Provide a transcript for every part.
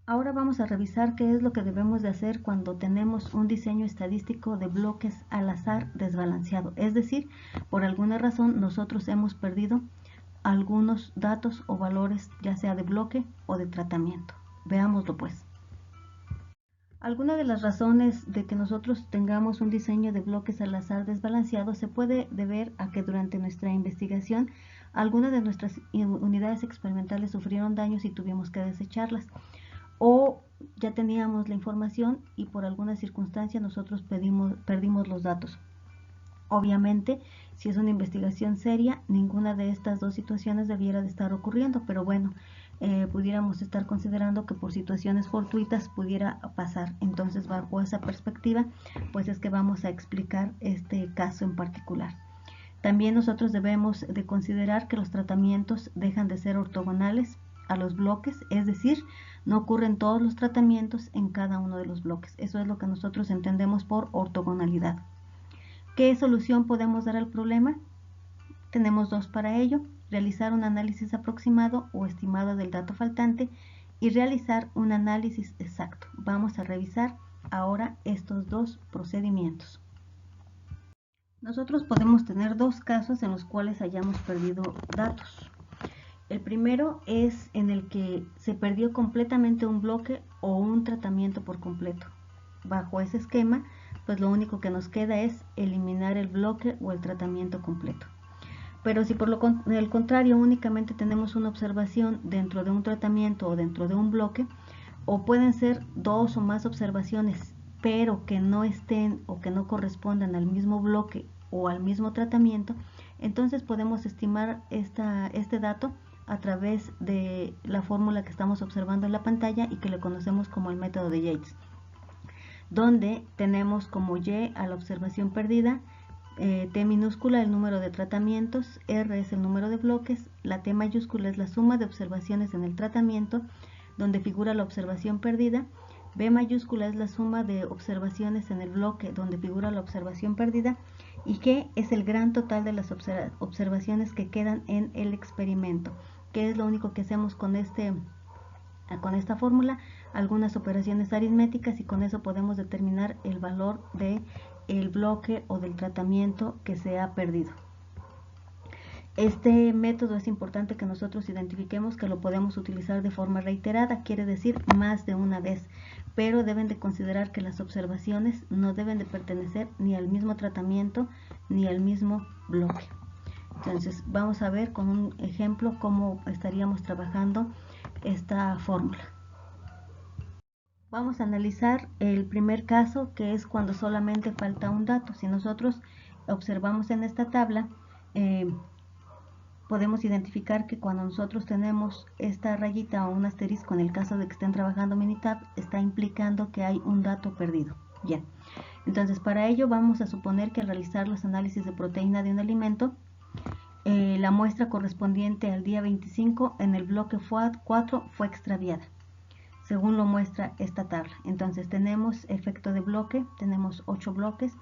Ahora vamos a revisar qué es lo que debemos de hacer cuando tenemos un diseño estadístico de bloques al azar desbalanceado. Es decir, por alguna razón nosotros hemos perdido algunos datos o valores, ya sea de bloque o de tratamiento. Veámoslo pues. Alguna de las razones de que nosotros tengamos un diseño de bloques al azar desbalanceado se puede deber a que durante nuestra investigación algunas de nuestras unidades experimentales sufrieron daños y tuvimos que desecharlas, o ya teníamos la información y por alguna circunstancia nosotros perdimos los datos. Obviamente, si es una investigación seria, ninguna de estas dos situaciones debiera de estar ocurriendo, pero bueno, pudiéramos estar considerando que por situaciones fortuitas pudiera pasar. Entonces, bajo esa perspectiva, pues es que vamos a explicar este caso en particular. También nosotros debemos de considerar que los tratamientos dejan de ser ortogonales a los bloques, es decir, no ocurren todos los tratamientos en cada uno de los bloques. Eso es lo que nosotros entendemos por ortogonalidad. ¿Qué solución podemos dar al problema? Tenemos dos para ello: realizar un análisis aproximado o estimado del dato faltante y realizar un análisis exacto. Vamos a revisar ahora estos dos procedimientos. Nosotros podemos tener dos casos en los cuales hayamos perdido datos. El primero es en el que se perdió completamente un bloque o un tratamiento por completo. Bajo ese esquema, pues lo único que nos queda es eliminar el bloque o el tratamiento completo. Pero si por el contrario únicamente tenemos una observación dentro de un tratamiento o dentro de un bloque, o pueden ser dos o más observaciones, pero que no estén o que no correspondan al mismo bloque o al mismo tratamiento, entonces podemos estimar este dato a través de la fórmula que estamos observando en la pantalla y que le conocemos como el método de Yates, donde tenemos como Y a la observación perdida, T minúscula el número de tratamientos, R es el número de bloques, la T mayúscula es la suma de observaciones en el tratamiento, donde figura la observación perdida, B mayúscula es la suma de observaciones en el bloque, donde figura la observación perdida, y G es el gran total de las observaciones que quedan en el experimento. ¿Qué es lo único que hacemos con esta fórmula? Algunas operaciones aritméticas, y con eso podemos determinar el valor del bloque o del tratamiento que se ha perdido. Este método es importante que nosotros identifiquemos que lo podemos utilizar de forma reiterada, quiere decir más de una vez, pero deben de considerar que las observaciones no deben de pertenecer ni al mismo tratamiento ni al mismo bloque. Entonces vamos a ver con un ejemplo cómo estaríamos trabajando esta fórmula. Vamos a analizar el primer caso, que es cuando solamente falta un dato. Si nosotros observamos en esta tabla, podemos identificar que cuando nosotros tenemos esta rayita o un asterisco, en el caso de que estén trabajando Minitab, está implicando que hay un dato perdido. Ya. Entonces, para ello vamos a suponer que al realizar los análisis de proteína de un alimento, la muestra correspondiente al día 25 en el bloque FOAD4 fue extraviada, según lo muestra esta tabla. Entonces tenemos efecto de bloque, tenemos 8 bloques,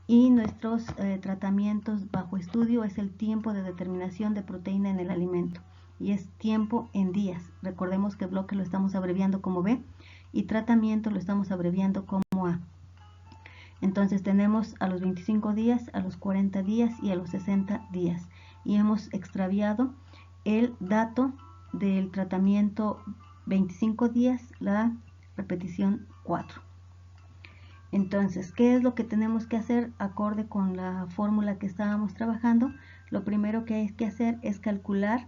y nuestros tratamientos bajo estudio es el tiempo de determinación de proteína en el alimento, y es tiempo en días. Recordemos que bloque lo estamos abreviando como B y tratamiento lo estamos abreviando como A. Entonces tenemos a los 25 días, a los 40 días y a los 60 días, y hemos extraviado el dato del tratamiento 25 días, la repetición 4. Entonces, ¿qué es lo que tenemos que hacer acorde con la fórmula que estábamos trabajando? Lo primero que hay que hacer es calcular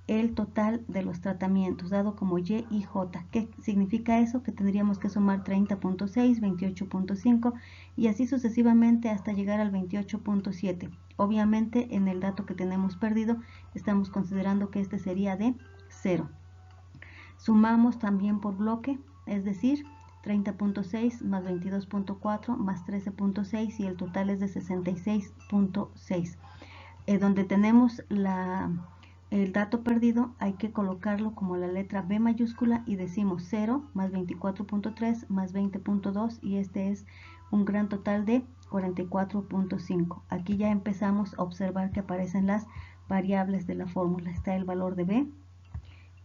el total de los tratamientos, dado como Y y J. ¿Qué significa eso? Que tendríamos que sumar 30.6, 28.5 y así sucesivamente hasta llegar al 28.7. Obviamente, en el dato que tenemos perdido, estamos considerando que este sería de 0. Sumamos también por bloque, es decir, 30.6 más 22.4 más 13.6 y el total es de 66.6. Donde tenemos el dato perdido, hay que colocarlo como la letra B mayúscula y decimos 0 más 24.3 más 20.2 y este es un gran total de 44.5. Aquí ya empezamos a observar que aparecen las variables de la fórmula. Está el valor de B,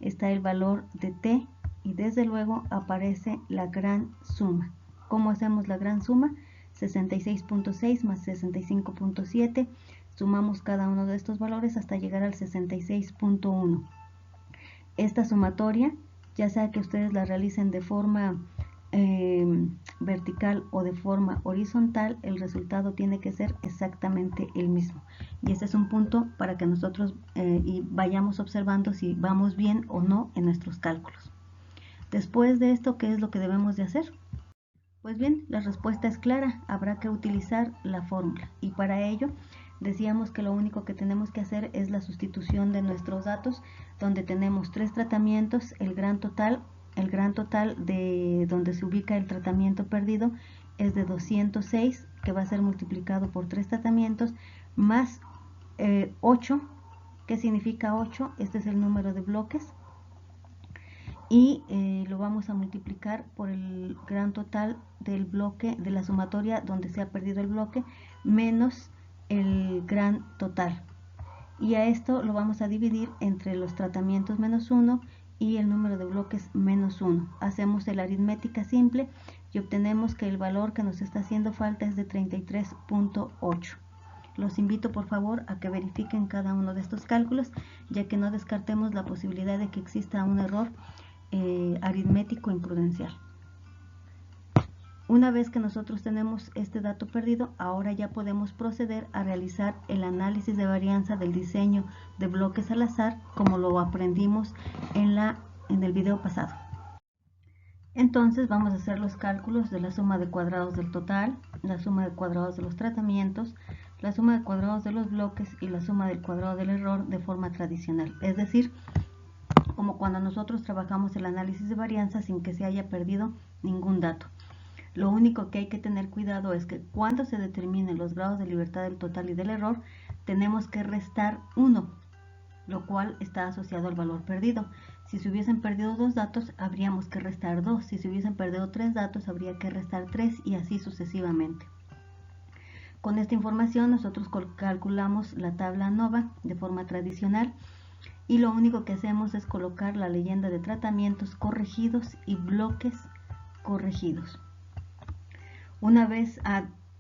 está el valor de T y desde luego aparece la gran suma. ¿Cómo hacemos la gran suma? 66.6 más 65.7, sumamos cada uno de estos valores hasta llegar al 66.1. Esta sumatoria, ya sea que ustedes la realicen de forma vertical o de forma horizontal, el resultado tiene que ser exactamente el mismo. Y este es un punto para que nosotros vayamos observando si vamos bien o no en nuestros cálculos. Después de esto, ¿qué es lo que debemos de hacer? Pues bien, la respuesta es clara, habrá que utilizar la fórmula, y para ello decíamos que lo único que tenemos que hacer es la sustitución de nuestros datos, donde tenemos 3 tratamientos, el gran total de donde se ubica el tratamiento perdido es de 206, que va a ser multiplicado por 3 tratamientos, más 8, ¿qué significa 8? Este es el número de bloques, y lo vamos a multiplicar por el gran total del bloque, de la sumatoria donde se ha perdido el bloque, menos el gran total. Y a esto lo vamos a dividir entre los tratamientos menos 1 y el número de bloques menos 1. Hacemos la aritmética simple y obtenemos que el valor que nos está haciendo falta es de 33.8. Los invito por favor a que verifiquen cada uno de estos cálculos, ya que no descartemos la posibilidad de que exista un error aritmético imprudencial. Una vez que nosotros tenemos este dato perdido, ahora ya podemos proceder a realizar el análisis de varianza del diseño de bloques al azar, como lo aprendimos en el video pasado. Entonces vamos a hacer los cálculos de la suma de cuadrados del total, la suma de cuadrados de los tratamientos, la suma de cuadrados de los bloques y la suma del cuadrado del error de forma tradicional, es decir, como cuando nosotros trabajamos el análisis de varianza sin que se haya perdido ningún dato. Lo único que hay que tener cuidado es que cuando se determinen los grados de libertad del total y del error, tenemos que restar 1, lo cual está asociado al valor perdido. Si se hubiesen perdido 2 datos, habríamos que restar 2. Si se hubiesen perdido 3 datos, habría que restar 3 y así sucesivamente. Con esta información nosotros calculamos la tabla ANOVA de forma tradicional, y lo único que hacemos es colocar la leyenda de tratamientos corregidos y bloques corregidos. Una vez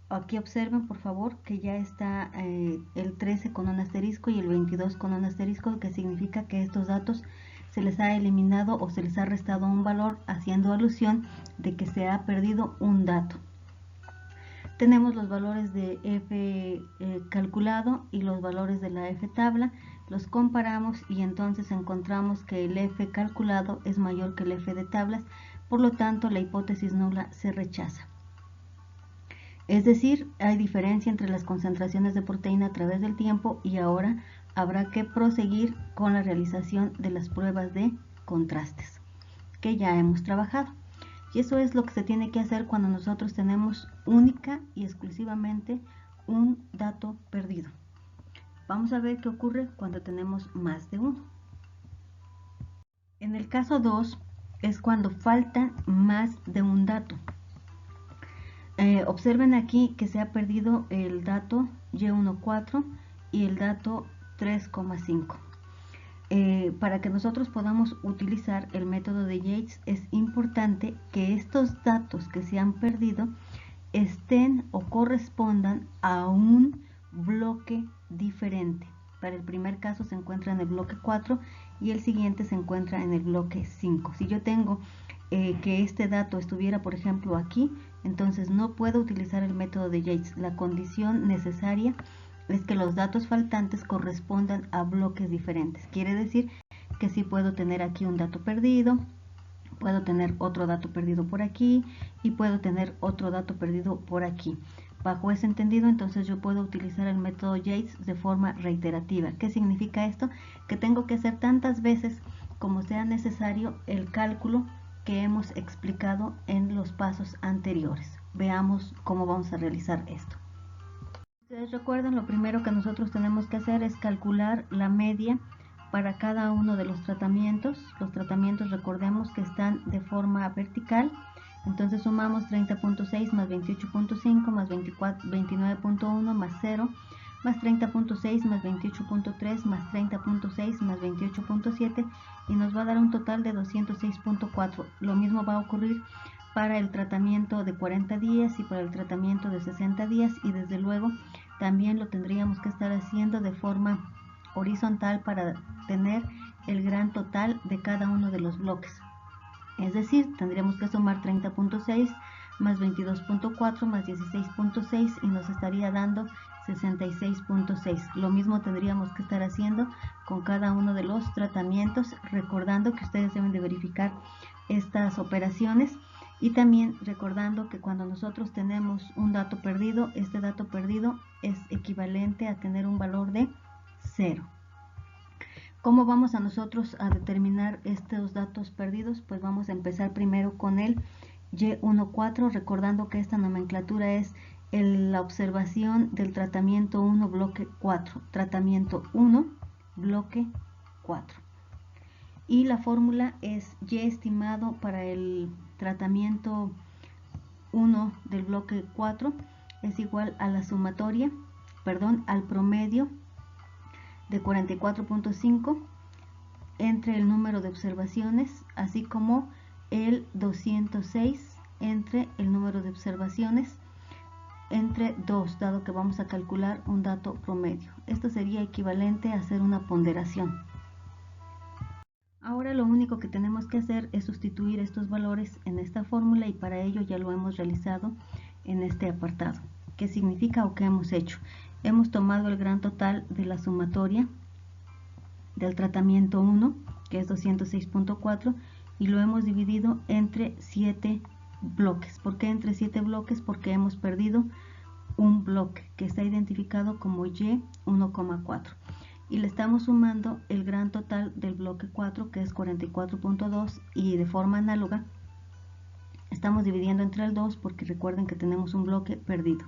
aquí observen por favor que ya está el 13 con un asterisco y el 22 con un asterisco, que significa que estos datos se les ha eliminado o se les ha restado un valor, haciendo alusión de que se ha perdido un dato. Tenemos los valores de F calculado y los valores de la F tabla, los comparamos y entonces encontramos que el F calculado es mayor que el F de tablas, por lo tanto la hipótesis nula se rechaza. Es decir, hay diferencia entre las concentraciones de proteína a través del tiempo, y ahora habrá que proseguir con la realización de las pruebas de contrastes que ya hemos trabajado. Y eso es lo que se tiene que hacer cuando nosotros tenemos única y exclusivamente un dato perdido. Vamos a ver qué ocurre cuando tenemos más de uno. En el caso 2 es cuando falta más de un dato. Observen aquí que se ha perdido el dato Y14 y el dato 3,5. Para que nosotros podamos utilizar el método de Yates, es importante que estos datos que se han perdido estén o correspondan a un bloque diferente. Para el primer caso se encuentra en el bloque 4 y el siguiente se encuentra en el bloque 5. Si yo tengo que este dato estuviera, por ejemplo, aquí, entonces no puedo utilizar el método de Yates. La condición necesaria es que los datos faltantes correspondan a bloques diferentes. Quiere decir que sí puedo tener aquí un dato perdido, puedo tener otro dato perdido por aquí y puedo tener otro dato perdido por aquí. Bajo ese entendido, entonces yo puedo utilizar el método Yates de forma reiterativa. ¿Qué significa esto? Que tengo que hacer tantas veces como sea necesario el cálculo que hemos explicado en los pasos anteriores. Veamos cómo vamos a realizar esto. Ustedes recuerdan, lo primero que nosotros tenemos que hacer es calcular la media para cada uno de los tratamientos. Los tratamientos, recordemos que están de forma vertical, entonces sumamos 30.6 más 28.5 más 29.1 más 0 más 30.6 más 28.3 más 30.6 más 28.7 y nos va a dar un total de 206.4. Lo mismo va a ocurrir para el tratamiento de 40 días y para el tratamiento de 60 días y desde luego también lo tendríamos que estar haciendo de forma horizontal para tener el gran total de cada uno de los bloques. Es decir, tendríamos que sumar 30.6 más 22.4 más 16.6 y nos estaría dando 66.6. Lo mismo tendríamos que estar haciendo con cada uno de los tratamientos, recordando que ustedes deben de verificar estas operaciones y también recordando que cuando nosotros tenemos un dato perdido, este dato perdido es equivalente a tener un valor de 0. ¿Cómo vamos a nosotros a determinar estos datos perdidos? Pues vamos a empezar primero con el Y14, recordando que esta nomenclatura es la observación del tratamiento 1 bloque 4, tratamiento 1 bloque 4. Y la fórmula es Y estimado para el tratamiento 1 del bloque 4 es igual a la sumatoria, al promedio de 44.5 entre el número de observaciones, así como el 206 entre el número de observaciones entre 2, dado que vamos a calcular un dato promedio. Esto sería equivalente a hacer una ponderación. Ahora lo único que tenemos que hacer es sustituir estos valores en esta fórmula y para ello ya lo hemos realizado en este apartado. ¿Qué significa o qué hemos hecho? Hemos tomado el gran total de la sumatoria del tratamiento 1, que es 206.4, y lo hemos dividido entre 7 bloques. ¿Por qué entre 7 bloques? Porque hemos perdido un bloque que está identificado como Y1,4 y le estamos sumando el gran total del bloque 4, que es 44.2, y de forma análoga estamos dividiendo entre el 2 porque recuerden que tenemos un bloque perdido.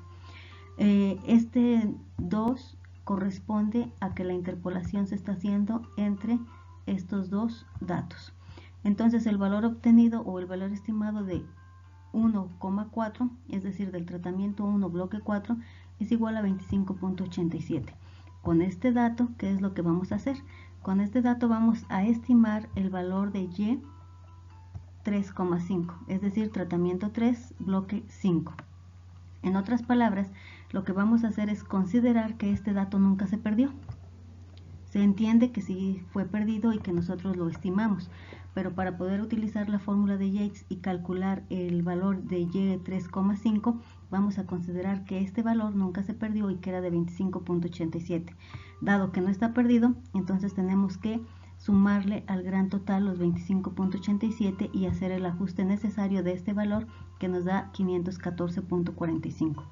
Este 2 corresponde a que la interpolación se está haciendo entre estos dos datos. Entonces el valor obtenido o el valor estimado de 1,4, es decir, del tratamiento 1 bloque 4, es igual a 25.87. Con este dato, ¿qué es lo que vamos a hacer? Con este dato vamos a estimar el valor de Y 3,5, es decir, tratamiento 3 bloque 5. En otras palabras, lo que vamos a hacer es considerar que este dato nunca se perdió. Se entiende que sí fue perdido y que nosotros lo estimamos, pero para poder utilizar la fórmula de Yates y calcular el valor de Y 3,5, vamos a considerar que este valor nunca se perdió y que era de 25.87. Dado que no está perdido, entonces tenemos que sumarle al gran total los 25.87 y hacer el ajuste necesario de este valor que nos da 514.45.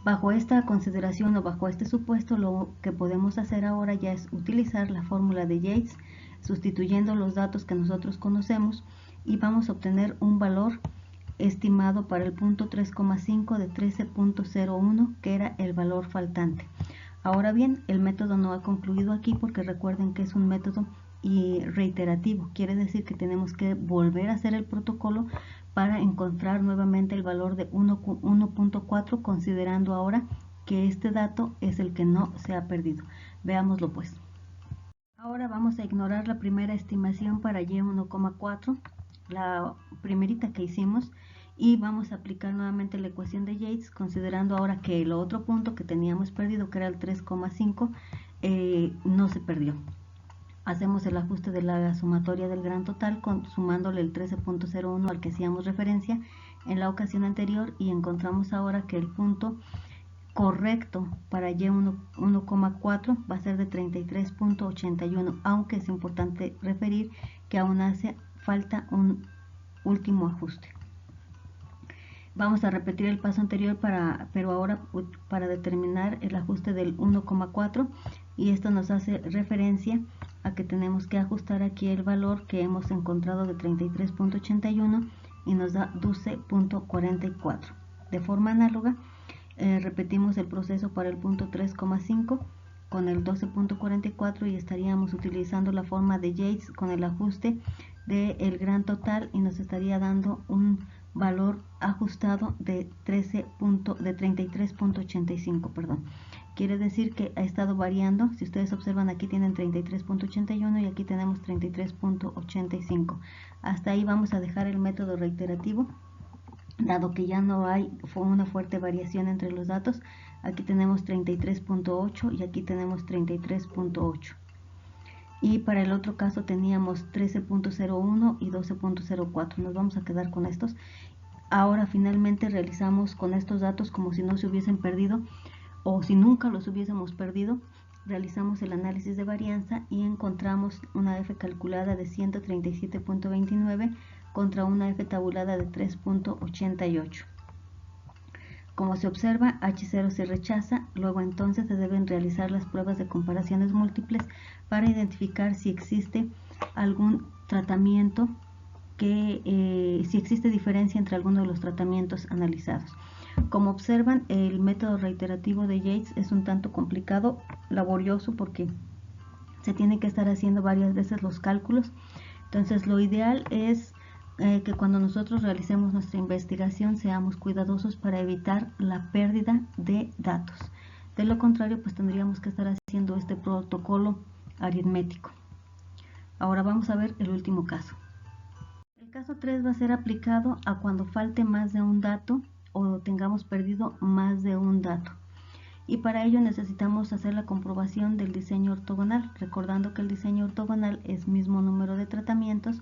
Bajo esta consideración o bajo este supuesto, lo que podemos hacer ahora ya es utilizar la fórmula de Yates, sustituyendo los datos que nosotros conocemos, y vamos a obtener un valor estimado para el punto 3,5 de 13.01, que era el valor faltante. Ahora bien, el método no ha concluido aquí porque recuerden que es un método reiterativo, quiere decir que tenemos que volver a hacer el protocolo para encontrar nuevamente el valor de 1.4, considerando ahora que este dato es el que no se ha perdido. Veámoslo pues. Ahora vamos a ignorar la primera estimación para Y1,4, la primerita que hicimos, y vamos a aplicar nuevamente la ecuación de Yates, considerando ahora que el otro punto que teníamos perdido, que era el 3,5, no se perdió. Hacemos el ajuste de la sumatoria del gran total sumándole el 13.01 al que hacíamos referencia en la ocasión anterior, y encontramos ahora que el punto correcto para Y1,4 va a ser de 33.81, aunque es importante referir que aún hace falta un último ajuste. Vamos a repetir el paso anterior pero ahora para determinar el ajuste del 1,4, y esto nos hace referencia a que tenemos que ajustar aquí el valor que hemos encontrado de 33.81 y nos da 12.44. De forma análoga, repetimos el proceso para el punto 3,5 con el 12.44 y estaríamos utilizando la forma de Yates con el ajuste del gran total y nos estaría dando un valor ajustado de 33.85, perdón. Quiere decir que ha estado variando. Si ustedes observan, aquí tienen 33.81 y aquí tenemos 33.85. Hasta ahí vamos a dejar el método reiterativo, dado que ya no hay una fuerte variación entre los datos. Aquí tenemos 33.8 y aquí tenemos 33.8. Y para el otro caso teníamos 13.01 y 12.04. Nos vamos a quedar con estos. Ahora finalmente realizamos con estos datos como si no se hubiesen perdido, o si nunca los hubiésemos perdido. Realizamos el análisis de varianza y encontramos una F calculada de 137.29 contra una F tabulada de 3.88. Como se observa, H0 se rechaza. Luego entonces se deben realizar las pruebas de comparaciones múltiples para identificar si existe algún tratamiento, si existe diferencia entre alguno de los tratamientos analizados. Como observan, el método reiterativo de Yates es un tanto complicado, laborioso, porque se tiene que estar haciendo varias veces los cálculos. Entonces lo ideal es que cuando nosotros realicemos nuestra investigación seamos cuidadosos para evitar la pérdida de datos. De lo contrario, pues tendríamos que estar haciendo este protocolo aritmético. Ahora vamos a ver el último caso. El caso 3 va a ser aplicado a cuando falte más de un dato o tengamos perdido más de un dato. Y para ello necesitamos hacer la comprobación del diseño ortogonal, recordando que el diseño ortogonal es mismo número de tratamientos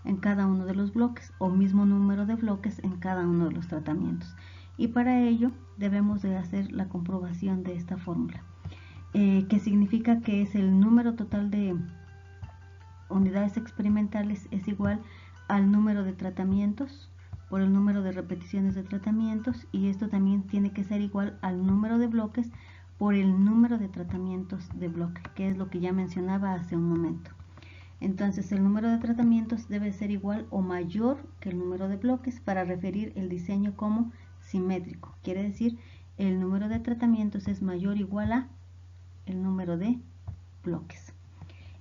en cada uno de los bloques o mismo número de bloques en cada uno de los tratamientos. Y para ello debemos de hacer la comprobación de esta fórmula, que significa que es el número total de unidades experimentales es igual al número de tratamientos por el número de repeticiones de tratamientos, y esto también tiene que ser igual al número de bloques por el número de tratamientos de bloque, que es lo que ya mencionaba hace un momento. Entonces el número de tratamientos debe ser igual o mayor que el número de bloques para referir el diseño como simétrico. Quiere decir, el número de tratamientos es mayor o igual a el número de bloques.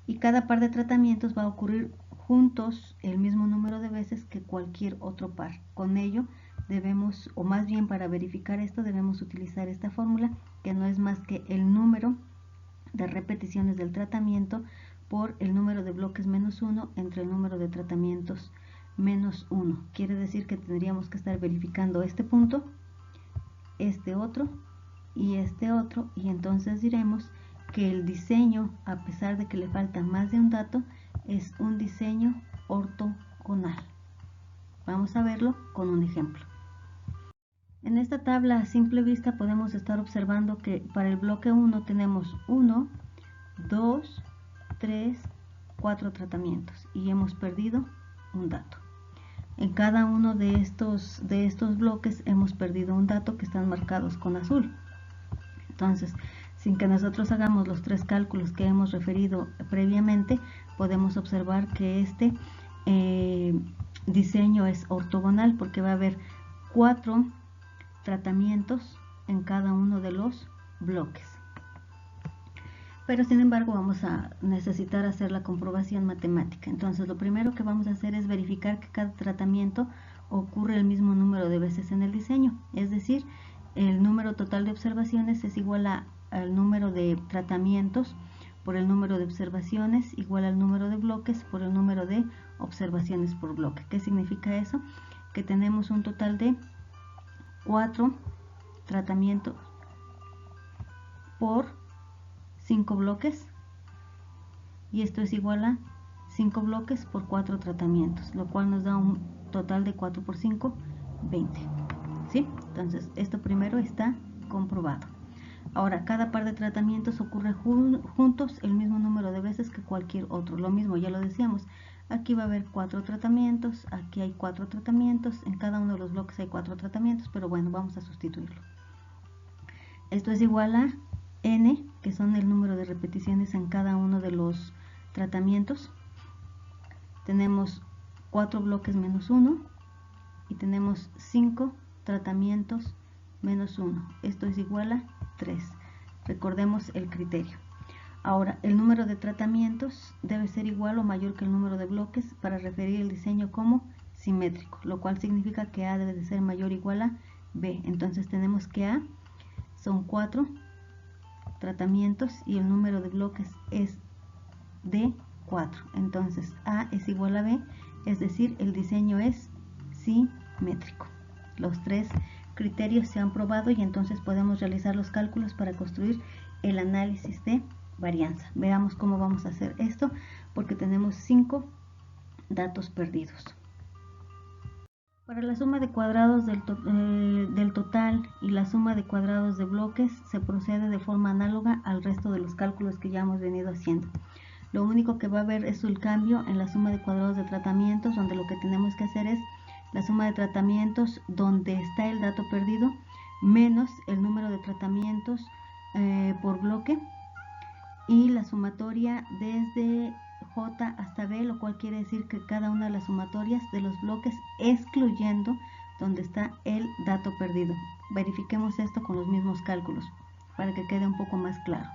Y cada par de tratamientos va a ocurrir juntos el mismo número de veces que cualquier otro par. Con ello debemos, o más bien para verificar esto, debemos utilizar esta fórmula, que no es más que el número de repeticiones del tratamiento por el número de bloques menos 1 entre el número de tratamientos menos 1. Quiere decir que tendríamos que estar verificando este punto, este otro, y entonces diremos que el diseño, a pesar de que le falta más de un dato, es un diseño ortogonal. Vamos a verlo con un ejemplo. En esta tabla a simple vista podemos estar observando que para el bloque 1 tenemos 1, 2, 3, 4 tratamientos y hemos perdido un dato. En cada uno de estos bloques hemos perdido un dato que están marcados con azul. Entonces, sin que nosotros hagamos los tres cálculos que hemos referido previamente, podemos observar que este diseño es ortogonal, porque va a haber 4 tratamientos en cada uno de los bloques. Pero sin embargo vamos a necesitar hacer la comprobación matemática. Entonces lo primero que vamos a hacer es verificar que cada tratamiento ocurre el mismo número de veces en el diseño, es decir, el número total de observaciones es igual al número de tratamientos por el número de observaciones, igual al número de bloques por el número de observaciones por bloque. ¿Qué significa eso? Que tenemos un total de 4 tratamientos por 5 bloques, y esto es igual a 5 bloques por 4 tratamientos, lo cual nos da un total de 4 por 5, 20. ¿Sí? Entonces esto primero está comprobado. Ahora, cada par de tratamientos ocurre juntos el mismo número de veces que cualquier otro. Lo mismo, ya lo decíamos, aquí va a haber 4 tratamientos, aquí hay 4 tratamientos, en cada uno de los bloques hay 4 tratamientos, pero bueno, vamos a sustituirlo. Esto es igual a n, que son el número de repeticiones en cada uno de los tratamientos. Tenemos 4 bloques menos 1 y tenemos 5 tratamientos menos 1. Esto es igual a 3. Recordemos el criterio. Ahora, el número de tratamientos debe ser igual o mayor que el número de bloques para referir el diseño como simétrico, lo cual significa que A debe de ser mayor o igual a B. Entonces tenemos que A son 4 tratamientos y el número de bloques es de 4. Entonces A es igual a B, es decir, el diseño es simétrico. Los tres criterios se han probado y entonces podemos realizar los cálculos para construir el análisis de varianza. Veamos cómo vamos a hacer esto, porque tenemos 5 datos perdidos. Para la suma de cuadrados del total y la suma de cuadrados de bloques se procede de forma análoga al resto de los cálculos que ya hemos venido haciendo. Lo único que va a haber es el cambio en la suma de cuadrados de tratamientos, donde lo que tenemos que hacer es la suma de tratamientos donde está el dato perdido menos el número de tratamientos por bloque, y la sumatoria desde J hasta B, lo cual quiere decir que cada una de las sumatorias de los bloques excluyendo donde está el dato perdido. Verifiquemos esto con los mismos cálculos para que quede un poco más claro.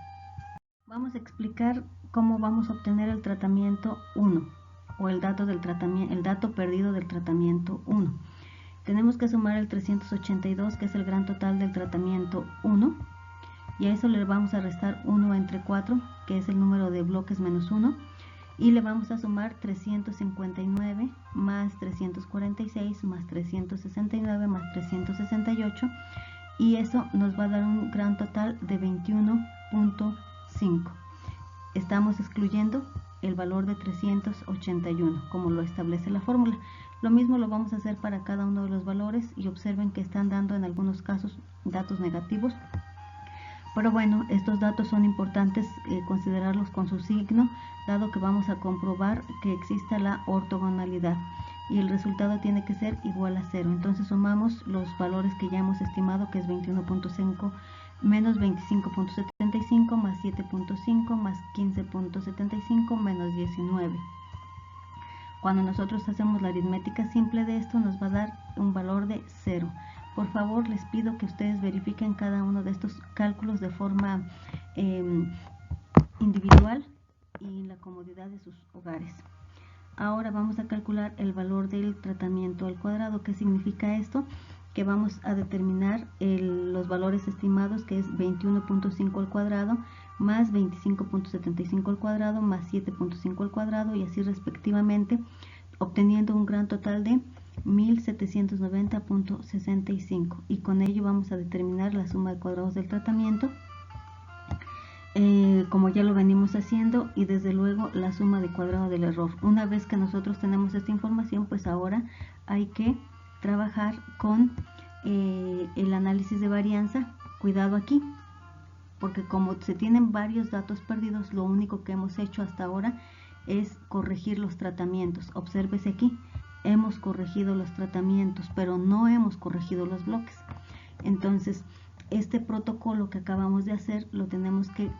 Vamos a explicar cómo vamos a obtener el tratamiento 1 o el dato perdido del tratamiento 1. Tenemos que sumar el 382, que es el gran total del tratamiento 1, y a eso le vamos a restar 1 entre 4, que es el número de bloques menos 1, y le vamos a sumar 359 más 346 más 369 más 368, y eso nos va a dar un gran total de 21.5. Estamos excluyendo el valor de 381, como lo establece la fórmula. Lo mismo lo vamos a hacer para cada uno de los valores, y observen que están dando en algunos casos datos negativos. Pero bueno, estos datos son importantes considerarlos con su signo, dado que vamos a comprobar que exista la ortogonalidad y el resultado tiene que ser igual a 0. Entonces sumamos los valores que ya hemos estimado, que es 21.5 menos 25.75 más 7.5 más 15.75 menos 19. Cuando nosotros hacemos la aritmética simple de esto, nos va a dar un valor de 0. Por favor, les pido que ustedes verifiquen cada uno de estos cálculos de forma individual y en la comodidad de sus hogares. Ahora vamos a calcular el valor del tratamiento al cuadrado. ¿Qué significa esto? Que vamos a determinar los valores estimados, que es 21.5 al cuadrado más 25.75 al cuadrado más 7.5 al cuadrado, y así respectivamente, obteniendo un gran total de 1790.65, y con ello vamos a determinar la suma de cuadrados del tratamiento, como ya lo venimos haciendo, y desde luego la suma de cuadrado del error. Una vez que nosotros tenemos esta información, pues ahora hay que trabajar con el análisis de varianza. Cuidado aquí, porque como se tienen varios datos perdidos, lo único que hemos hecho hasta ahora es corregir los tratamientos. Obsérvese aquí, hemos corregido los tratamientos, pero no hemos corregido los bloques. Entonces, este protocolo que acabamos de hacer lo tenemos que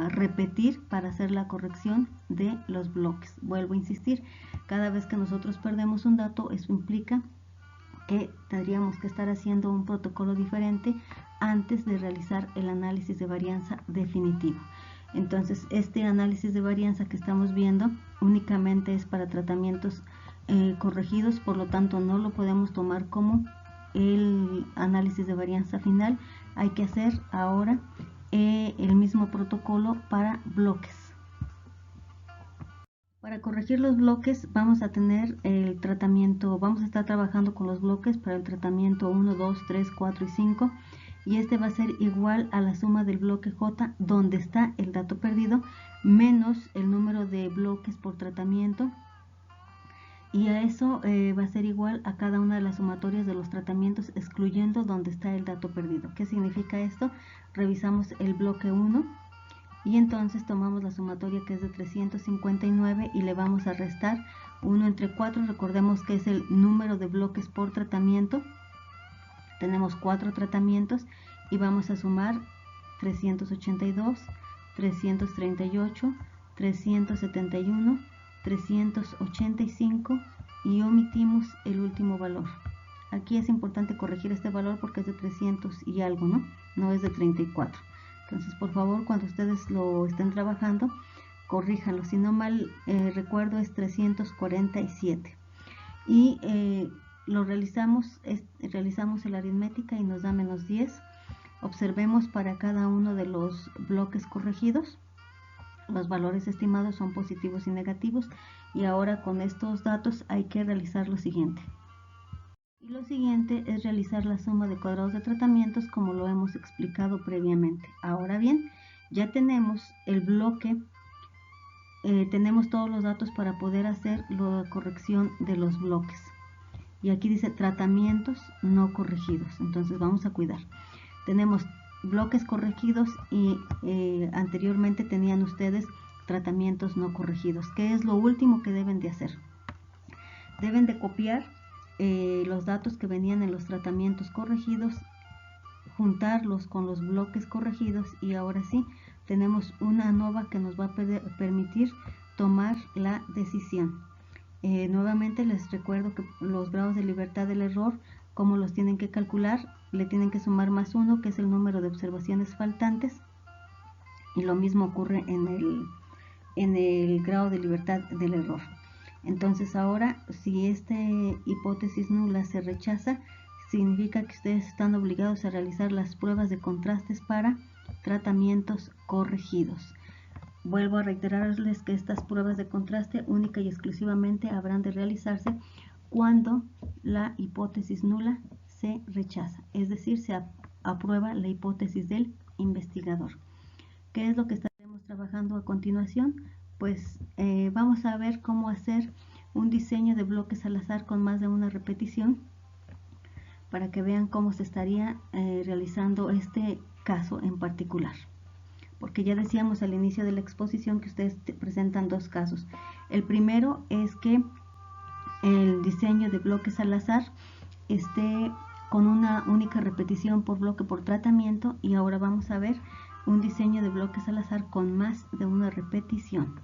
repetir para hacer la corrección de los bloques. Vuelvo a insistir, cada vez que nosotros perdemos un dato, eso implica que tendríamos que estar haciendo un protocolo diferente antes de realizar el análisis de varianza definitivo. Entonces, este análisis de varianza que estamos viendo únicamente es para tratamientos corregidos, por lo tanto no lo podemos tomar como el análisis de varianza final. Hay que hacer ahora el mismo protocolo para bloques. Para corregir los bloques vamos a tener el tratamiento, vamos a estar trabajando con los bloques para el tratamiento 1, 2, 3, 4 y 5, y este va a ser igual a la suma del bloque J donde está el dato perdido menos el número de bloques por tratamiento, y a eso va a ser igual a cada una de las sumatorias de los tratamientos excluyendo donde está el dato perdido. ¿Qué significa esto? Revisamos el bloque 1 y entonces tomamos la sumatoria, que es de 359, y le vamos a restar 1 entre 4. Recordemos que es el número de bloques por tratamiento. Tenemos 4 tratamientos y vamos a sumar 382, 338, 371, 385 y omitimos el último valor. Aquí es importante corregir este valor porque es de 300 y algo, no es de 34. Entonces, por favor, cuando ustedes lo estén trabajando, corríjanlo, si no mal recuerdo es 347. Y realizamos la aritmética y nos da menos 10. Observemos para cada uno de los bloques corregidos. Los valores estimados son positivos y negativos, y ahora con estos datos hay que realizar lo siguiente. Y lo siguiente es realizar la suma de cuadrados de tratamientos como lo hemos explicado previamente. Ahora bien, ya tenemos el bloque, tenemos todos los datos para poder hacer la corrección de los bloques. Y aquí dice tratamientos no corregidos, entonces vamos a cuidar. Tenemos bloques corregidos y anteriormente tenían ustedes tratamientos no corregidos. ¿Qué es lo último que deben de hacer? Deben de copiar los datos que venían en los tratamientos corregidos, juntarlos con los bloques corregidos, y ahora sí tenemos una nova que nos va a permitir tomar la decisión. Nuevamente les recuerdo que los grados de libertad del error, ¿cómo los tienen que calcular? Le tienen que sumar +1, que es el número de observaciones faltantes, y lo mismo ocurre en el grado de libertad del error. Entonces ahora, si esta hipótesis nula se rechaza, significa que ustedes están obligados a realizar las pruebas de contrastes para tratamientos corregidos. Vuelvo a reiterarles que estas pruebas de contraste única y exclusivamente habrán de realizarse cuando la hipótesis nula se rechaza, es decir, se aprueba la hipótesis del investigador. ¿Qué es lo que estaremos trabajando a continuación? Pues vamos a ver cómo hacer un diseño de bloques al azar con más de una repetición, para que vean cómo se estaría realizando este caso en particular. Porque ya decíamos al inicio de la exposición que ustedes presentan dos casos. El primero es que el diseño de bloques al azar esté con una única repetición por bloque por tratamiento, y ahora vamos a ver un diseño de bloques al azar con más de una repetición.